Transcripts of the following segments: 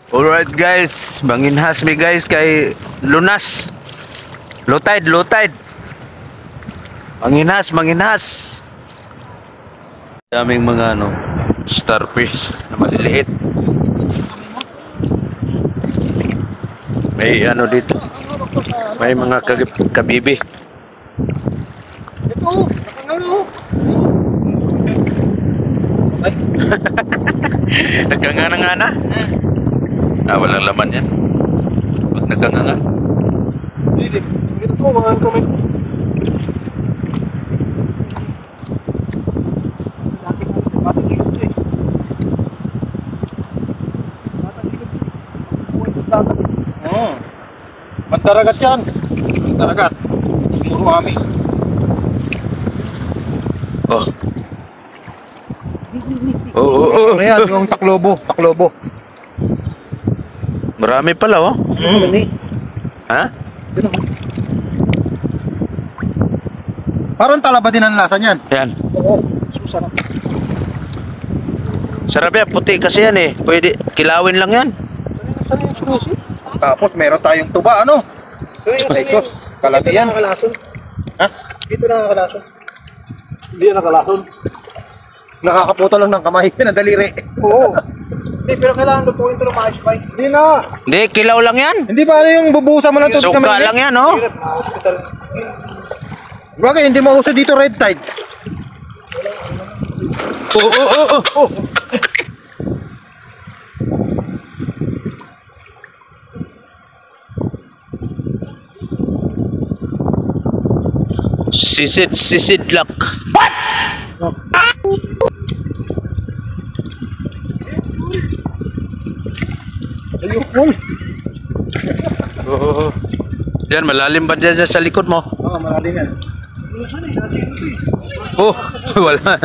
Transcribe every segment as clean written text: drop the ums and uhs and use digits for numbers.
Alright guys, manginhas mi guys kay lunas. Low tide, low tide. Manginhas. Daming mga starfish na maliliit. May dito. May mga kabibi. Ito, nakangalo. Nagkangana-ngana? Walang laman yan. Pag nagkanganga. Hindi. Ito, mga kamay ko. Batang ilog to eh. Batang ilog. Buhay ko sa dagat eh. Oo. Mandaragat yan. Mandaragat. Muro kami. Oh. Ano yan? Yung taklobo. Marami pala oh. Ha? Parang talaba din ang lasa niyan. Yan. Oo. Sarap. Sarap yan, puti kasi yan eh. Pwede, kilawin lang yan. Saan yung susi? Tapos meron tayong tuba, ano? Ay, sus. Kalagi yan. Ha? Dito nakakalason. Hindi yan nakalason. Nakakaputo lang ng kamay ng daliri. Oo. Hindi, pero kailangan lutuin ito ng maayos pa. Hindi na. Hindi, kilaw lang yan. Hindi ba ano yung bubuhusan mo lang ito? Suka lang yan oh. Hospital. Bakit hindi mauso dito red tide? Oh. Sisid lock. What? Ayun. Oh. Diyan, malalim ba dyan sa likod mo? Oo, malalim yan. Oh, wala.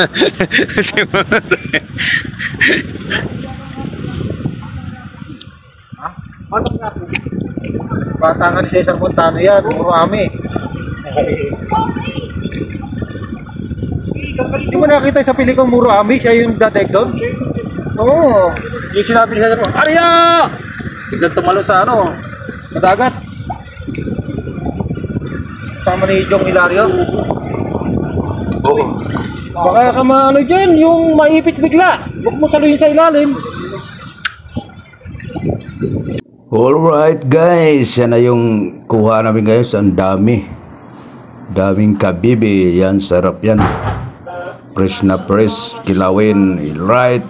Bata nga sa isang puntano yan, puro ami. Hindi mo nakita sa pelikong Muro Ami, siya yung dadag doon? Oo. Yung sinabi niya sa Arya! Biglang tumalo sa sa dagat. Kasama ni Jong Hilario. Oo. Baka ka dyan, yung maipit bigla. Huwag mo saluhin sa ilalim. Alright guys, yan na yung kuha namin guys. Ang daming kabibi. Yan, sarap yan. Fresh na fresh, kilawin, right.